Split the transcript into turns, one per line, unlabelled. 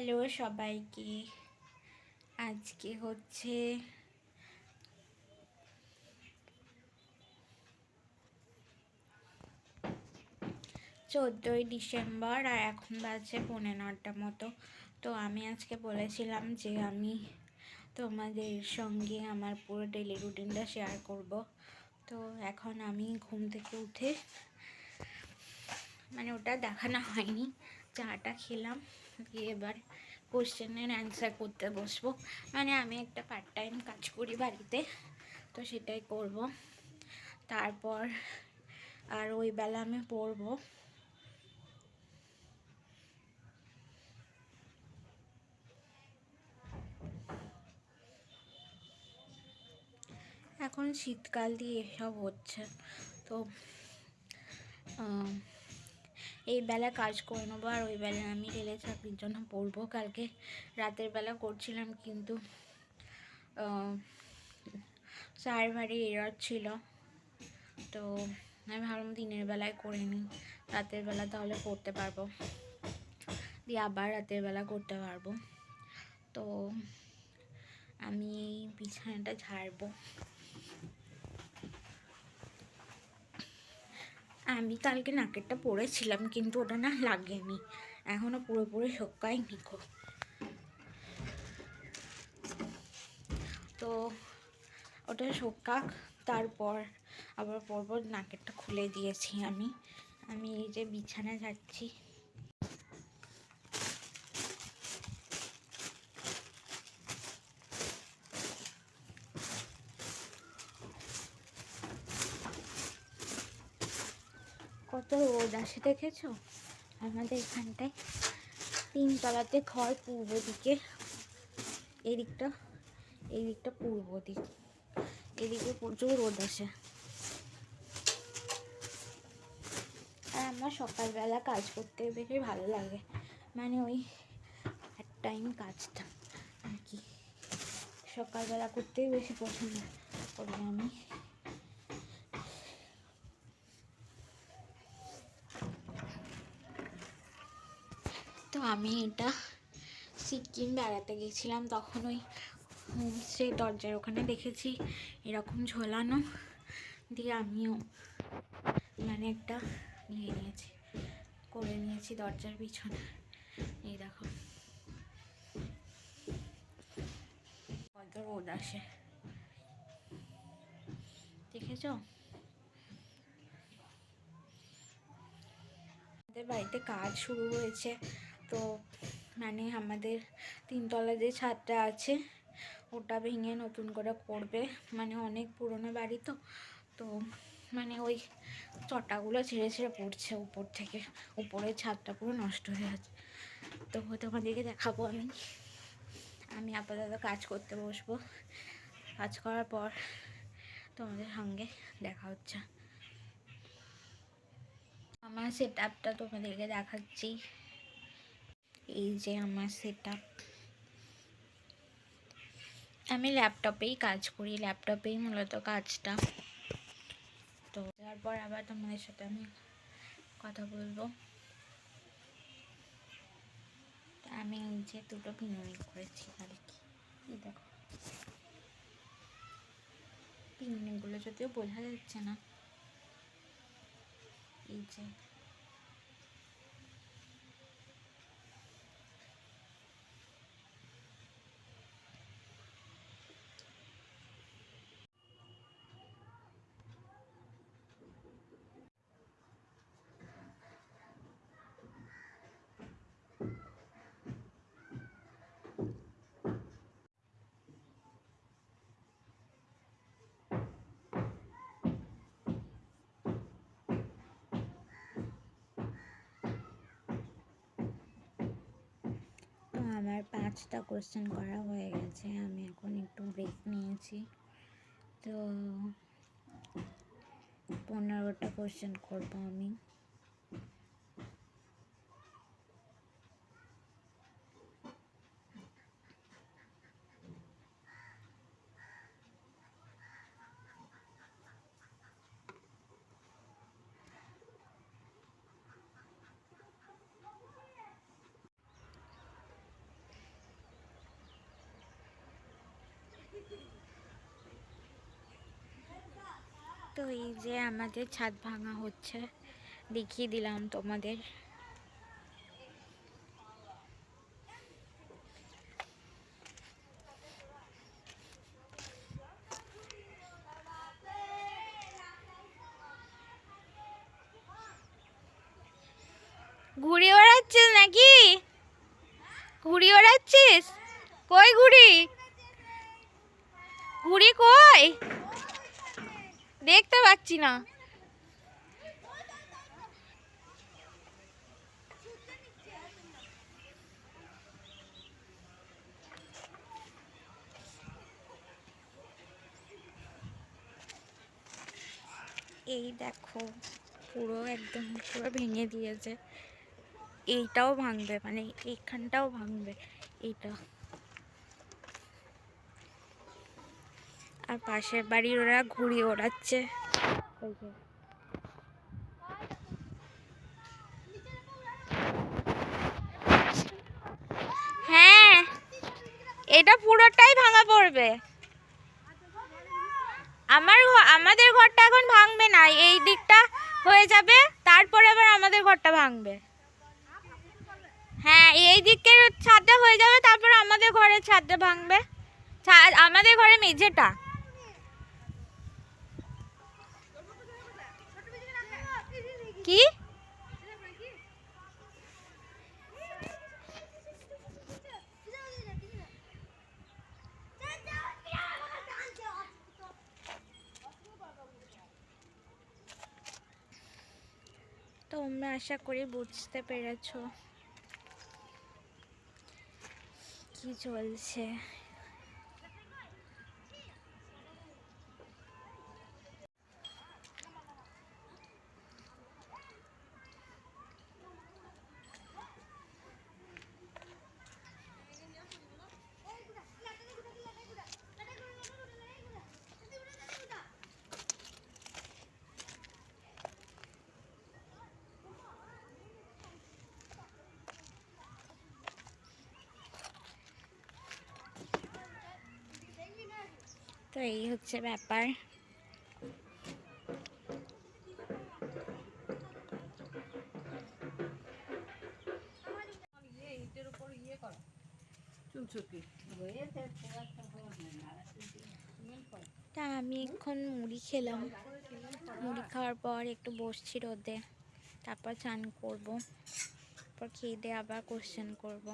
Hello সবাইকে। আজকে হচ্ছে 14ই ডিসেম্বর আর এখন বাজে 9:15 মতো। তো আমি আজকে বলেছিলাম যে আমি তোমাদের সঙ্গে আমার পুরো ডেলি রুটিনটা শেয়ার করব। তো এখন আমি ঘুম থেকে উঠে ওটা দেখানো হয়নি, চাটা খেলাম, দিয়ে এবার কোশ্চেনের অ্যান্সার করতে বসবো। আমি একটা পার্ট টাইম কাজ করি বাড়িতে, তো সেটাই করব। তারপর আর ওই বেলা আমি পড়বো। এখন শীতকাল দিয়ে এসব হচ্ছে, তো এই বেলা কাজ করে নেবো আর ওই বেলা আমি রেলে চাকরির জন্য পড়বো। কালকে রাতের বেলা করছিলাম, কিন্তু সার্ভারে এরর ছিল, তো আমি ভাবলাম দিনের বেলায় করে নিই, রাতের বেলা তাহলে করতে পারবো, দিয়ে আবার রাতের বেলা করতে পারবো। তো আমি এই বিছানাটা ঝাড়বো। আমি কালকে নাকেরটা পরেছিলাম, কিন্তু ওটা না লাগেনি, এখনও পুরোপুরি শুকায়নি। তো ওটা শুকাক, তারপর আবার পরবো। নাকেরটা খুলে দিয়েছি আমি এই যে বিছানা যাচ্ছি। কত রোদ আসে দেখেছো আমাদের এখানটায়। 3 তলাতে ঘর, পূর্ব দিকে, এই দিকটা পূর্ব দিক, এদিকে প্রচুর রোদ আসে। আর আমার সকালবেলা কাজ করতে বেশি ভালো লাগে, ওই এক টাইম কাজটা আর কি সকালবেলা করতেই বেশি পছন্দ করি আমি। তো আমি এটা সিকিম বেড়াতে গেছিলাম, তখন ওই হোমস্টে দরজার ওখানে দেখেছি এরকম ঝোলানো, দিয়ে আমিও একটা করে নিয়েছি দরজার পিছনে। এই দেখো কত রোদ আসে, দেখেছো? আমাদের বাড়িতে কাজ শুরু হয়েছে, তো আমাদের 3 তলা যে ছাদটা আছে ওটা ভেঙে নতুন করে করবে। অনেক পুরনো বাড়ি, তো তো ওই চটাগুলো ছেড়ে ছেড়ে পড়ছে উপর থেকে, উপরের ছাদটা পুরো নষ্ট হয়ে যাচ্ছে। তো তোমাদেরকে দেখাবো। আমি আপাতত কাজ করতে বসবো, কাজ করার পর তোমাদের সঙ্গে দেখা হচ্ছে। আমার সেট আপটা তোমাদেরকে দেখাচ্ছি। এই যে আমার সেট আপ, আমি ল্যাপটপেই কাজ করি, ল্যাপটপেই মূলত কাজটা। তো তারপর আবার তোমাদের সাথে আমি কথা বলবো। আমি যে দুটো পিননি করেছি আর কি, দেখো পিননিগুলো যদিও বোঝা যাচ্ছে না, এই যে আমার 5টা কোশ্চেন করা হয়ে গেছে। আমি এখন একটু ব্রেক নিয়েছি, তো 15টা কোশ্চেন করবো আমি। তো এই যে আমাদের ছাদ ভাঙা হচ্ছে, দেখিয়ে দিলাম তোমাদের। ঘুড়ি ওড়াচ্ছিস নাকি? ঘুড়ি ওড়াচ্ছিস? কই ঘুড়ি? ঘুড়ি কই? দেখতে পাচ্ছি না। এই দেখো পুরো একদম পুরো ভেঙে দিয়েছে। এইটাও ভাঙবে, মানে এইখানটাও ভাঙবে এইটা। আর পাশের বাড়ির ওরা ঘুড়ি ওড়াচ্ছে। হ্যাঁ, এটা পুরোটাই ভাঙা পড়বে। আমাদের ঘরটা এখন ভাঙবে না, এই দিকটা হয়ে যাবে, তারপরে আবার আমাদের ঘরটা ভাঙবে। হ্যাঁ, এই দিকের ছাদটা হয়ে যাবে, তারপর আমাদের ঘরের ছাদটা ভাঙবে। আমাদের ঘরে মেঝেটা। কি? তোমরা আশা করি বুঝতে পেরেছো কি চলছে। তো এই হচ্ছে ব্যাপার। তা আমি এখন মুড়ি খেলাম, মুড়ি খাওয়ার পর একটু বসছি রোদে, তারপর চান করবো, তারপর খেয়ে দিয়ে আবার কোশ্চেন করবো।